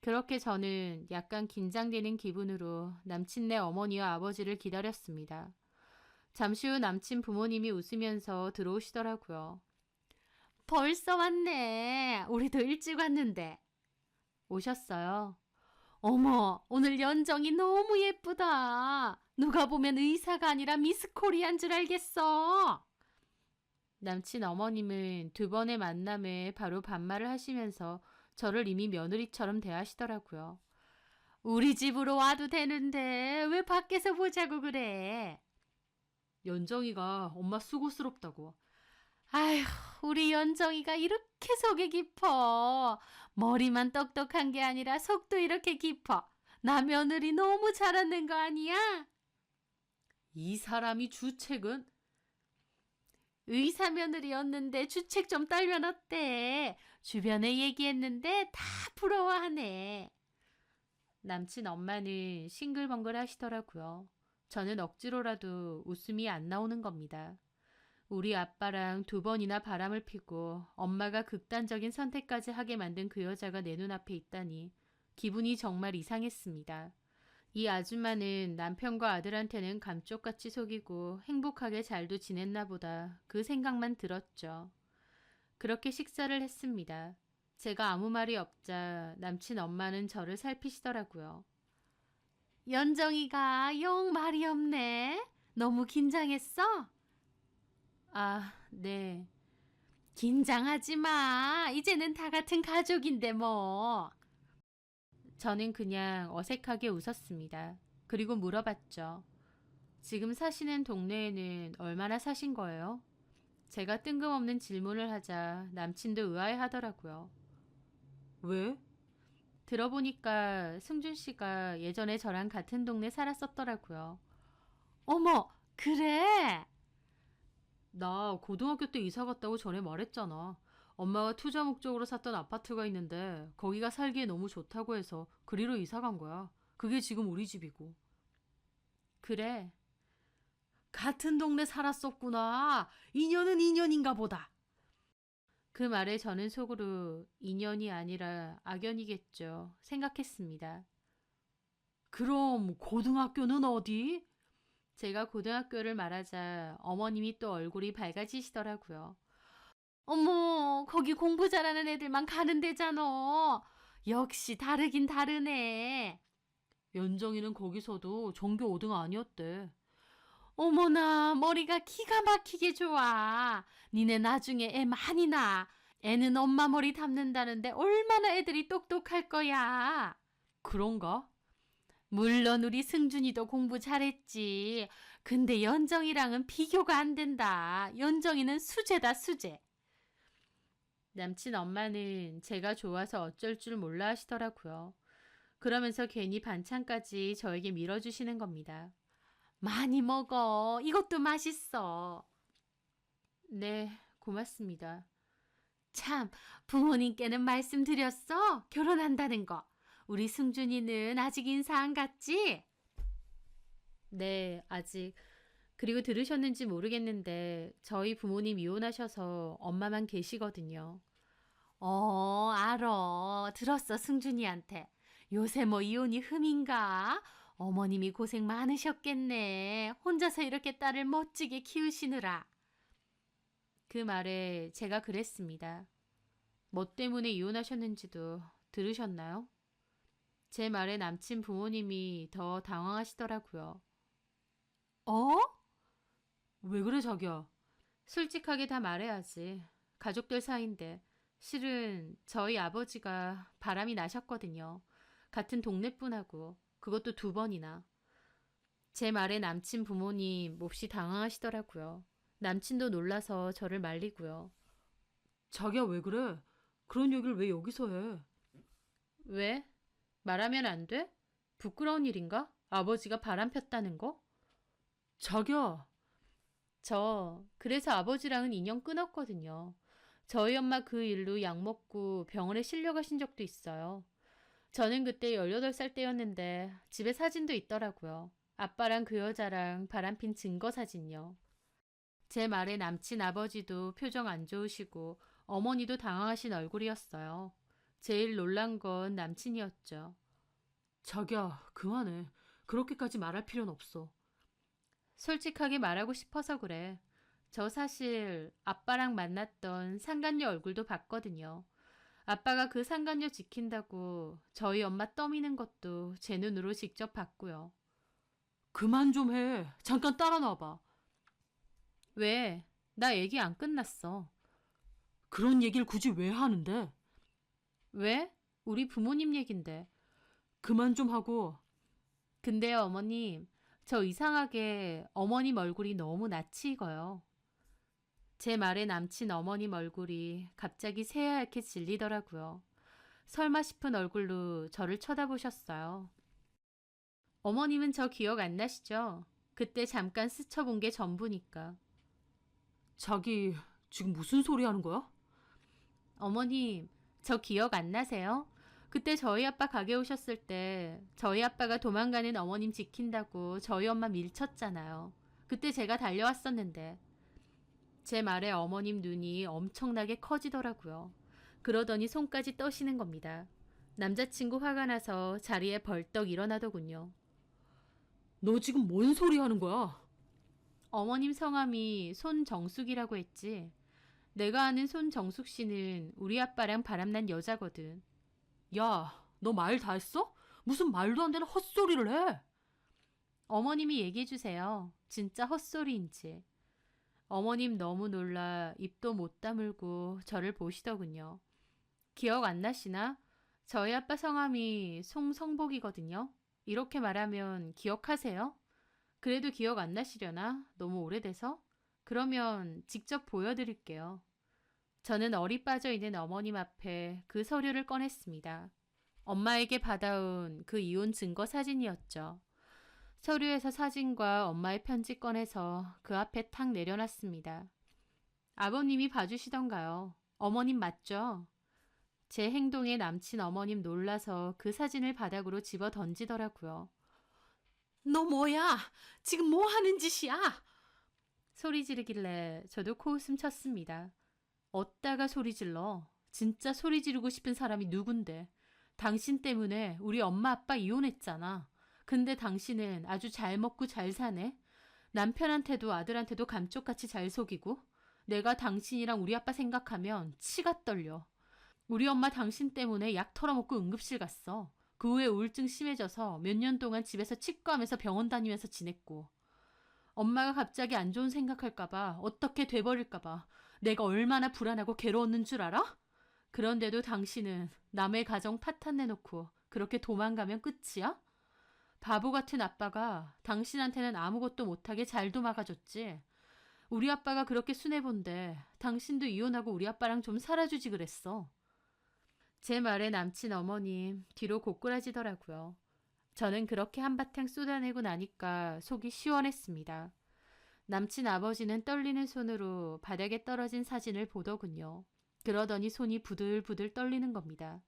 그렇게 저는 약간 긴장되는 기분으로 남친네 어머니와 아버지를 기다렸습니다. 잠시 후 남친 부모님이 웃으면서 들어오시더라고요. 벌써 왔네. 우리도 일찍 왔는데. 오셨어요. 어머, 오늘 연정이 너무 예쁘다. 누가 보면 의사가 아니라 미스 코리아인 줄 알겠어. 남친 어머님은 두 번의 만남에 바로 반말을 하시면서 저를 이미 며느리처럼 대하시더라고요. 우리 집으로 와도 되는데 왜 밖에서 보자고 그래? 연정이가 엄마 수고스럽다고. 아휴, 우리 연정이가 이렇게 속이 깊어. 머리만 똑똑한 게 아니라 속도 이렇게 깊어. 나 며느리 너무 잘하는 거 아니야? 이 사람이 주책은? 의사 며느리였는데 주책 좀 떨면 어때? 주변에 얘기했는데 다 부러워하네. 남친 엄마는 싱글벙글 하시더라고요. 저는 억지로라도 웃음이 안 나오는 겁니다. 우리 아빠랑 두 번이나 바람을 피고 엄마가 극단적인 선택까지 하게 만든 그 여자가 내 눈앞에 있다니 기분이 정말 이상했습니다. 이 아줌마는 남편과 아들한테는 감쪽같이 속이고 행복하게 잘도 지냈나 보다 그 생각만 들었죠. 그렇게 식사를 했습니다. 제가 아무 말이 없자 남친 엄마는 저를 살피시더라고요. 연정이가 영 말이 없네. 너무 긴장했어? 아, 네. 긴장하지 마. 이제는 다 같은 가족인데 뭐. 저는 그냥 어색하게 웃었습니다. 그리고 물어봤죠. 지금 사시는 동네에는 얼마나 사신 거예요? 제가 뜬금없는 질문을 하자 남친도 의아해 하더라고요. 왜? 들어보니까 승준 씨가 예전에 저랑 같은 동네 살았었더라고요. 어머, 그래? 나 고등학교 때 이사 갔다고 전에 말했잖아. 엄마가 투자 목적으로 샀던 아파트가 있는데 거기가 살기에 너무 좋다고 해서 그리로 이사 간 거야. 그게 지금 우리 집이고. 그래. 같은 동네 살았었구나. 인연은 인연인가 보다. 그 말에 저는 속으로 인연이 아니라 악연이겠죠. 생각했습니다. 그럼 고등학교는 어디? 제가 고등학교를 말하자 어머님이 또 얼굴이 밝아지시더라고요. 어머, 거기 공부 잘하는 애들만 가는 데잖아. 역시 다르긴 다르네. 연정이는 거기서도 전교 5등 아니었대. 어머나, 머리가 기가 막히게 좋아. 니네 나중에 애 많이 낳아. 애는 엄마 머리 담는다는데 얼마나 애들이 똑똑할 거야. 그런가? 물론 우리 승준이도 공부 잘했지. 근데 연정이랑은 비교가 안 된다. 연정이는 수제다, 수제. 남친 엄마는 제가 좋아서 어쩔 줄 몰라 하시더라고요. 그러면서 괜히 반찬까지 저에게 밀어주시는 겁니다. 많이 먹어. 이것도 맛있어. 네, 고맙습니다. 참, 부모님께는 말씀드렸어? 결혼한다는 거. 우리 승준이는 아직 인사 안 갔지? 네, 아직. 그리고 들으셨는지 모르겠는데 저희 부모님 이혼하셔서 엄마만 계시거든요. 알어. 들었어, 승준이한테. 요새 뭐 이혼이 흠인가? 어머님이 고생 많으셨겠네. 혼자서 이렇게 딸을 멋지게 키우시느라. 그 말에 제가 그랬습니다. 뭐 때문에 이혼하셨는지도 들으셨나요? 제 말에 남친 부모님이 더 당황하시더라고요. 어? 왜 그래, 자기야? 솔직하게 다 말해야지. 가족들 사이인데. 실은 저희 아버지가 바람이 나셨거든요. 같은 동네분하고. 그것도 2번이나. 제 말에 남친 부모님 몹시 당황하시더라고요. 남친도 놀라서 저를 말리고요. 자기야, 왜 그래? 그런 얘기를 왜 여기서 해? 왜? 말하면 안 돼? 부끄러운 일인가? 아버지가 바람 폈다는 거? 자기야, 그래서 아버지랑은 인연 끊었거든요. 저희 엄마 그 일로 약 먹고 병원에 실려가신 적도 있어요. 저는 그때 18살 때였는데 집에 사진도 있더라고요. 아빠랑 그 여자랑 바람핀 증거 사진요. 제 말에 남친 아버지도 표정 안 좋으시고 어머니도 당황하신 얼굴이었어요. 제일 놀란 건 남친이었죠. 자기야, 그만해. 그렇게까지 말할 필요는 없어. 솔직하게 말하고 싶어서 그래. 저 사실 아빠랑 만났던 상간녀 얼굴도 봤거든요. 아빠가 그 상간녀 지킨다고 저희 엄마 떠미는 것도 제 눈으로 직접 봤고요. 그만 좀 해. 잠깐 따라 놔봐. 왜? 나 얘기 안 끝났어. 그런 얘기를 굳이 왜 하는데? 왜? 우리 부모님 얘긴데. 그만 좀 하고. 근데요, 어머님. 저 이상하게 어머님 얼굴이 너무 낯이 익어요. 제 말에 남친 어머님 얼굴이 갑자기 새하얗게 질리더라고요. 설마 싶은 얼굴로 저를 쳐다보셨어요. 어머님은 저 기억 안 나시죠? 그때 잠깐 스쳐본 게 전부니까. 자기, 지금 무슨 소리 하는 거야? 어머님, 저 기억 안 나세요? 그때 저희 아빠 가게 오셨을 때 저희 아빠가 도망가는 어머님 지킨다고 저희 엄마 밀쳤잖아요. 그때 제가 달려왔었는데. 제 말에 어머님 눈이 엄청나게 커지더라고요. 그러더니 손까지 떠시는 겁니다. 남자친구 화가 나서 자리에 벌떡 일어나더군요. 너 지금 뭔 소리 하는 거야? 어머님 성함이 손정숙이라고 했지. 내가 아는 손정숙 씨는 우리 아빠랑 바람난 여자거든. 야, 너 말 다 했어? 무슨 말도 안 되는 헛소리를 해? 어머님이 얘기해 주세요. 진짜 헛소리인지. 어머님 너무 놀라 입도 못 다물고 저를 보시더군요. 기억 안 나시나? 저희 아빠 성함이 송성복이거든요. 이렇게 말하면 기억하세요? 그래도 기억 안 나시려나? 너무 오래돼서? 그러면 직접 보여드릴게요. 저는 얼이 빠져 있는 어머님 앞에 그 서류를 꺼냈습니다. 엄마에게 받아온 그 이혼 증거 사진이었죠. 서류에서 사진과 엄마의 편지 꺼내서 그 앞에 탁 내려놨습니다. 아버님이 봐주시던가요? 어머님 맞죠? 제 행동에 남친 어머님 놀라서 그 사진을 바닥으로 집어 던지더라고요. 너 뭐야? 지금 뭐 하는 짓이야? 소리 지르길래 저도 코웃음 쳤습니다. 어디다가 소리 질러? 진짜 소리 지르고 싶은 사람이 누군데? 당신 때문에 우리 엄마 아빠 이혼했잖아. 근데 당신은 아주 잘 먹고 잘 사네. 남편한테도 아들한테도 감쪽같이 잘 속이고. 내가 당신이랑 우리 아빠 생각하면 치가 떨려. 우리 엄마 당신 때문에 약 털어먹고 응급실 갔어. 그 후에 우울증 심해져서 몇 년 동안 집에서 치과하면서 병원 다니면서 지냈고. 엄마가 갑자기 안 좋은 생각할까봐, 어떻게 돼버릴까봐 내가 얼마나 불안하고 괴로웠는 줄 알아? 그런데도 당신은 남의 가정 파탄내놓고 그렇게 도망가면 끝이야? 바보 같은 아빠가 당신한테는 아무것도 못하게 잘도 막아줬지. 우리 아빠가 그렇게 순해본데 당신도 이혼하고 우리 아빠랑 좀 살아주지 그랬어. 제 말에 남친 어머님 뒤로 고꾸라지더라고요. 저는 그렇게 한바탕 쏟아내고 나니까 속이 시원했습니다. 남친 아버지는 떨리는 손으로 바닥에 떨어진 사진을 보더군요. 그러더니 손이 부들부들 떨리는 겁니다.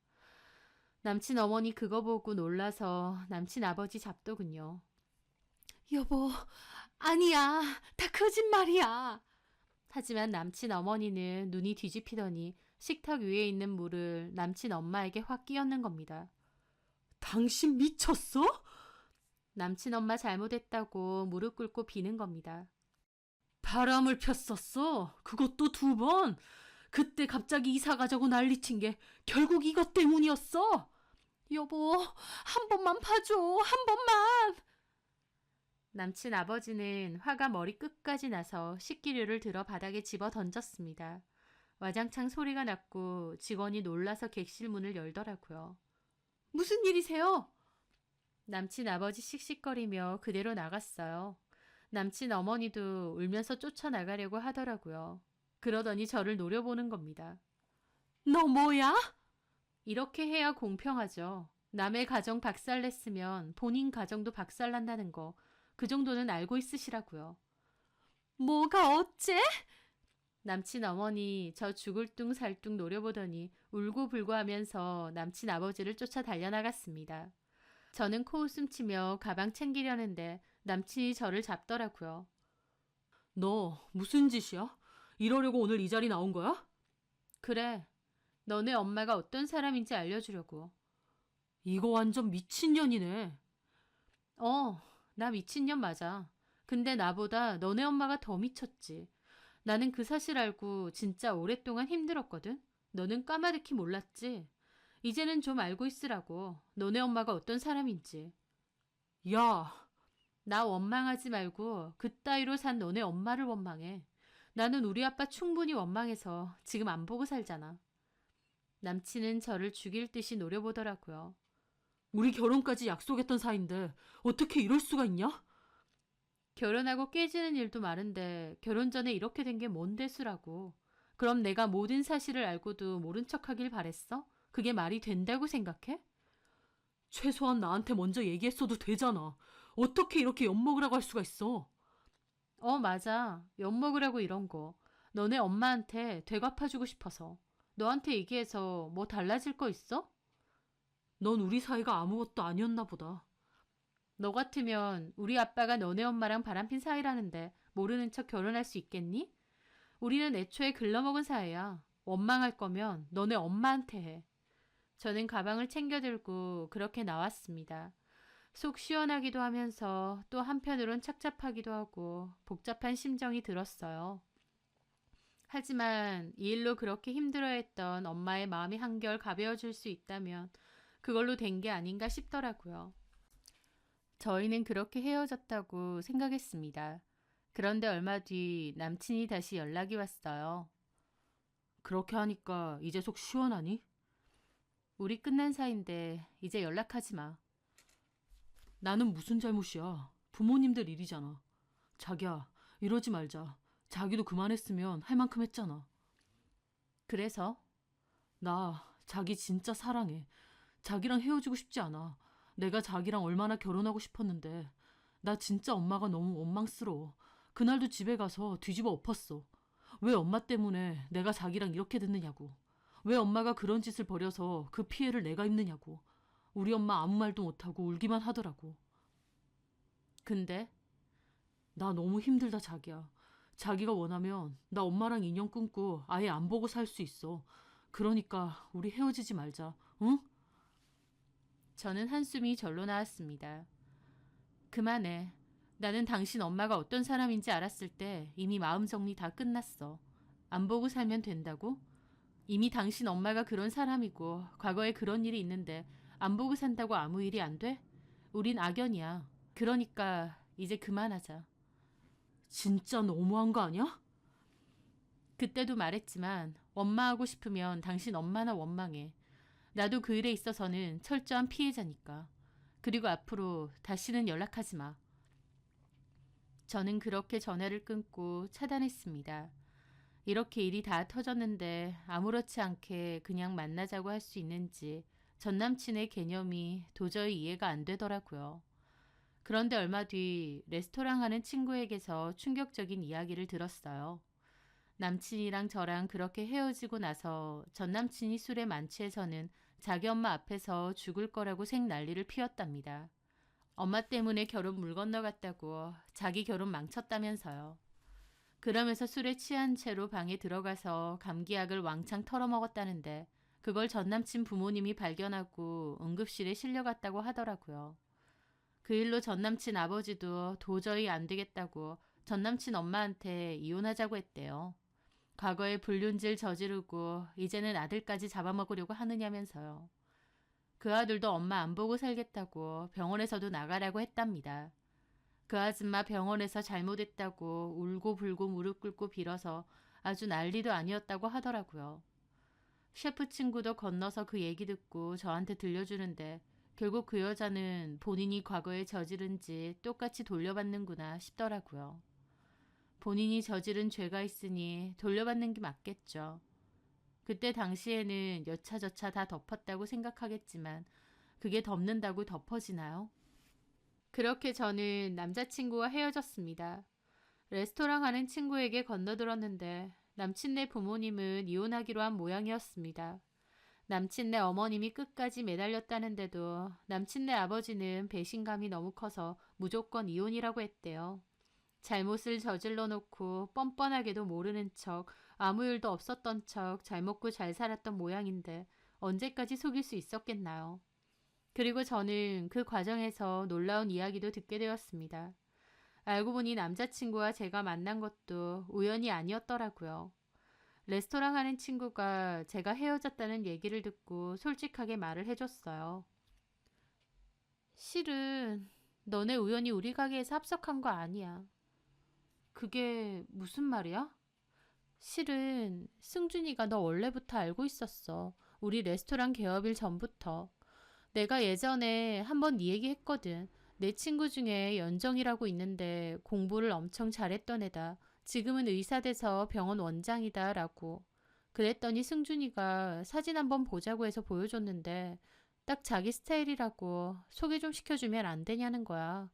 남친 어머니 그거 보고 놀라서 남친 아버지 잡더군요. 여보, 아니야. 다 거짓말이야. 하지만 남친 어머니는 눈이 뒤집히더니 식탁 위에 있는 물을 남친 엄마에게 확 끼얹는 겁니다. 당신 미쳤어? 남친 엄마 잘못했다고 무릎 꿇고 비는 겁니다. 바람을 폈었어. 그것도 2번. 그때 갑자기 이사 가자고 난리친 게 결국 이것 때문이었어. 여보, 한 번만 봐줘. 한 번만. 남친 아버지는 화가 머리 끝까지 나서 식기류를 들어 바닥에 집어 던졌습니다. 와장창 소리가 났고 직원이 놀라서 객실 문을 열더라고요. 무슨 일이세요? 남친 아버지 씩씩거리며 그대로 나갔어요. 남친 어머니도 울면서 쫓아나가려고 하더라고요. 그러더니 저를 노려보는 겁니다. 너 뭐야? 이렇게 해야 공평하죠. 남의 가정 박살냈으면 본인 가정도 박살난다는 거, 그 정도는 알고 있으시라고요. 뭐가 어째? 남친 어머니 저 죽을 둥 살 둥 노려보더니 울고불고 하면서 남친 아버지를 쫓아 달려나갔습니다. 저는 코웃음 치며 가방 챙기려는데 남친이 저를 잡더라고요. 너 무슨 짓이야? 이러려고 오늘 이 자리 나온 거야? 그래, 너네 엄마가 어떤 사람인지 알려주려고. 이거 완전 미친년이네. 나 미친년 맞아. 근데 나보다 너네 엄마가 더 미쳤지. 나는 그 사실 알고 진짜 오랫동안 힘들었거든. 너는 까마득히 몰랐지. 이제는 좀 알고 있으라고. 너네 엄마가 어떤 사람인지. 야, 나 원망하지 말고 그따위로 산 너네 엄마를 원망해. 나는 우리 아빠 충분히 원망해서 지금 안 보고 살잖아. 남친은 저를 죽일 듯이 노려보더라고요. 우리 결혼까지 약속했던 사이인데 어떻게 이럴 수가 있냐? 결혼하고 깨지는 일도 많은데 결혼 전에 이렇게 된 게 뭔 대수라고. 그럼 내가 모든 사실을 알고도 모른 척하길 바랬어? 그게 말이 된다고 생각해? 최소한 나한테 먼저 얘기했어도 되잖아. 어떻게 이렇게 엿먹으라고 할 수가 있어? 맞아. 엿먹으라고 이런 거. 너네 엄마한테 되갚아주고 싶어서. 너한테 얘기해서 뭐 달라질 거 있어? 넌 우리 사이가 아무것도 아니었나 보다. 너 같으면 우리 아빠가 너네 엄마랑 바람핀 사이라는데 모르는 척 결혼할 수 있겠니? 우리는 애초에 글러먹은 사이야. 원망할 거면 너네 엄마한테 해. 저는 가방을 챙겨 들고 그렇게 나왔습니다. 속 시원하기도 하면서 또 한편으론 착잡하기도 하고 복잡한 심정이 들었어요. 하지만 이 일로 그렇게 힘들어했던 엄마의 마음이 한결 가벼워질 수 있다면 그걸로 된 게 아닌가 싶더라고요. 저희는 그렇게 헤어졌다고 생각했습니다. 그런데 얼마 뒤 남친이 다시 연락이 왔어요. 그렇게 하니까 이제 속 시원하니? 우리 끝난 사이인데 이제 연락하지 마. 나는 무슨 잘못이야. 부모님들 일이잖아. 자기야, 이러지 말자. 자기도 그만했으면 할 만큼 했잖아. 그래서? 나 자기 진짜 사랑해. 자기랑 헤어지고 싶지 않아. 내가 자기랑 얼마나 결혼하고 싶었는데 나 진짜 엄마가 너무 원망스러워. 그날도 집에 가서 뒤집어 엎었어. 왜 엄마 때문에 내가 자기랑 이렇게 됐느냐고. 왜 엄마가 그런 짓을 벌여서 그 피해를 내가 입느냐고. 우리 엄마 아무 말도 못하고 울기만 하더라고. 근데? 나 너무 힘들다 자기야. 자기가 원하면 나 엄마랑 인연 끊고 아예 안 보고 살 수 있어. 그러니까 우리 헤어지지 말자. 응? 저는 한숨이 절로 나왔습니다. 그만해. 나는 당신 엄마가 어떤 사람인지 알았을 때 이미 마음 정리 다 끝났어. 안 보고 살면 된다고? 이미 당신 엄마가 그런 사람이고 과거에 그런 일이 있는데 안 보고 산다고 아무 일이 안 돼? 우린 악연이야. 그러니까 이제 그만하자. 진짜 너무한 거 아니야? 그때도 말했지만 원망하고 싶으면 당신 엄마나 원망해. 나도 그 일에 있어서는 철저한 피해자니까. 그리고 앞으로 다시는 연락하지 마. 저는 그렇게 전화를 끊고 차단했습니다. 이렇게 일이 다 터졌는데 아무렇지 않게 그냥 만나자고 할 수 있는지 전남친의 개념이 도저히 이해가 안 되더라고요. 그런데 얼마 뒤 레스토랑 하는 친구에게서 충격적인 이야기를 들었어요. 남친이랑 저랑 그렇게 헤어지고 나서 전남친이 술에 만취해서는 자기 엄마 앞에서 죽을 거라고 생난리를 피웠답니다. 엄마 때문에 결혼 물 건너갔다고 자기 결혼 망쳤다면서요. 그러면서 술에 취한 채로 방에 들어가서 감기약을 왕창 털어먹었다는데 그걸 전남친 부모님이 발견하고 응급실에 실려갔다고 하더라고요. 그 일로 전남친 아버지도 도저히 안 되겠다고 전남친 엄마한테 이혼하자고 했대요. 과거에 불륜질 저지르고 이제는 아들까지 잡아먹으려고 하느냐면서요. 그 아들도 엄마 안 보고 살겠다고 병원에서도 나가라고 했답니다. 그 아줌마 병원에서 잘못했다고 울고불고 무릎 꿇고 빌어서 아주 난리도 아니었다고 하더라고요. 셰프 친구도 건너서 그 얘기 듣고 저한테 들려주는데 결국 그 여자는 본인이 과거에 저지른 짓 똑같이 돌려받는구나 싶더라고요. 본인이 저지른 죄가 있으니 돌려받는 게 맞겠죠. 그때 당시에는 여차저차 다 덮었다고 생각하겠지만 그게 덮는다고 덮어지나요? 그렇게 저는 남자친구와 헤어졌습니다. 레스토랑 하는 친구에게 건너들었는데 남친네 부모님은 이혼하기로 한 모양이었습니다. 남친네 어머님이 끝까지 매달렸다는데도 남친네 아버지는 배신감이 너무 커서 무조건 이혼이라고 했대요. 잘못을 저질러 놓고 뻔뻔하게도 모르는 척 아무 일도 없었던 척 잘 먹고 잘 살았던 모양인데 언제까지 속일 수 있었겠나요? 그리고 저는 그 과정에서 놀라운 이야기도 듣게 되었습니다. 알고 보니 남자친구와 제가 만난 것도 우연이 아니었더라고요. 레스토랑 하는 친구가 제가 헤어졌다는 얘기를 듣고 솔직하게 말을 해줬어요. 실은 너네 우연히 우리 가게에서 합석한 거 아니야. 그게 무슨 말이야? 실은 승준이가 너 원래부터 알고 있었어. 우리 레스토랑 개업일 전부터. 내가 예전에 한번 네 얘기 했거든. 내 친구 중에 연정이라고 있는데 공부를 엄청 잘했던 애다. 지금은 의사 돼서 병원 원장이다 라고. 그랬더니 승준이가 사진 한번 보자고 해서 보여줬는데 딱 자기 스타일이라고 소개 좀 시켜주면 안 되냐는 거야.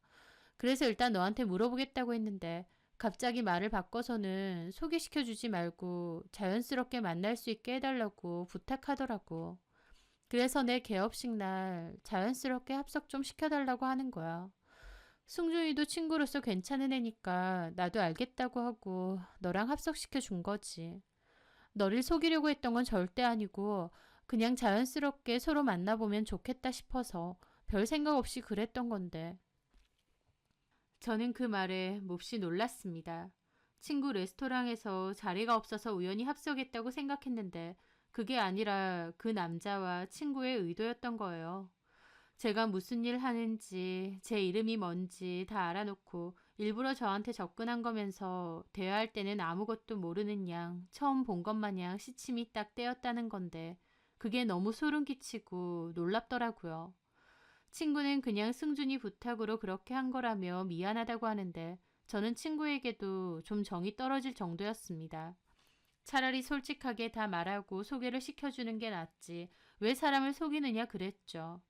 그래서 일단 너한테 물어보겠다고 했는데 갑자기 말을 바꿔서는 소개시켜주지 말고 자연스럽게 만날 수 있게 해달라고 부탁하더라고. 그래서 내 개업식 날 자연스럽게 합석 좀 시켜달라고 하는 거야. 승준이도 친구로서 괜찮은 애니까 나도 알겠다고 하고 너랑 합석시켜 준 거지. 너를 속이려고 했던 건 절대 아니고 그냥 자연스럽게 서로 만나보면 좋겠다 싶어서 별 생각 없이 그랬던 건데. 저는 그 말에 몹시 놀랐습니다. 친구 레스토랑에서 자리가 없어서 우연히 합석했다고 생각했는데 그게 아니라 그 남자와 친구의 의도였던 거예요. 제가 무슨 일 하는지, 제 이름이 뭔지 다 알아놓고 일부러 저한테 접근한 거면서 대화할 때는 아무것도 모르는 양 처음 본 것 마냥 시침이 딱 떼었다는 건데 그게 너무 소름 끼치고 놀랍더라고요. 친구는 그냥 승준이 부탁으로 그렇게 한 거라며 미안하다고 하는데 저는 친구에게도 좀 정이 떨어질 정도였습니다. 차라리 솔직하게 다 말하고 소개를 시켜주는 게 낫지 왜 사람을 속이느냐 그랬죠.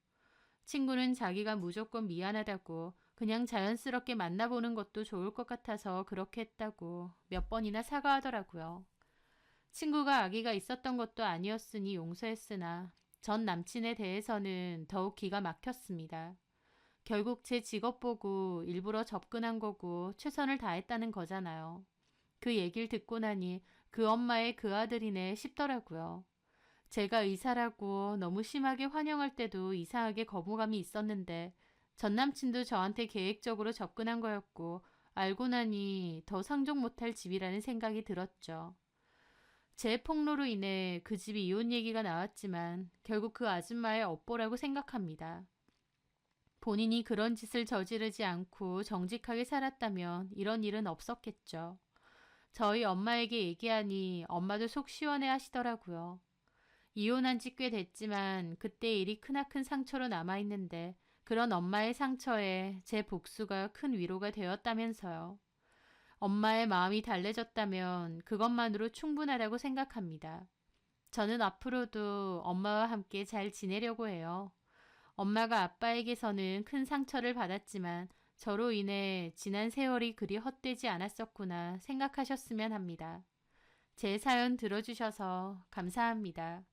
친구는 자기가 무조건 미안하다고 그냥 자연스럽게 만나보는 것도 좋을 것 같아서 그렇게 했다고 몇 번이나 사과하더라고요. 친구가 아기가 있었던 것도 아니었으니 용서했으나 전 남친에 대해서는 더욱 기가 막혔습니다. 결국 제 직업 보고 일부러 접근한 거고 최선을 다했다는 거잖아요. 그 얘기를 듣고 나니 그 엄마의 그 아들이네 싶더라고요. 제가 의사라고 너무 심하게 환영할 때도 이상하게 거부감이 있었는데 전 남친도 저한테 계획적으로 접근한 거였고 알고 나니 더 상종 못할 집이라는 생각이 들었죠. 제 폭로로 인해 그 집이 이혼 얘기가 나왔지만 결국 그 아줌마의 업보라고 생각합니다. 본인이 그런 짓을 저지르지 않고 정직하게 살았다면 이런 일은 없었겠죠. 저희 엄마에게 얘기하니 엄마도 속 시원해 하시더라고요. 이혼한 지 꽤 됐지만 그때 일이 크나큰 상처로 남아있는데 그런 엄마의 상처에 제 복수가 큰 위로가 되었다면서요. 엄마의 마음이 달래졌다면 그것만으로 충분하다고 생각합니다. 저는 앞으로도 엄마와 함께 잘 지내려고 해요. 엄마가 아빠에게서는 큰 상처를 받았지만 저로 인해 지난 세월이 그리 헛되지 않았었구나 생각하셨으면 합니다. 제 사연 들어주셔서 감사합니다.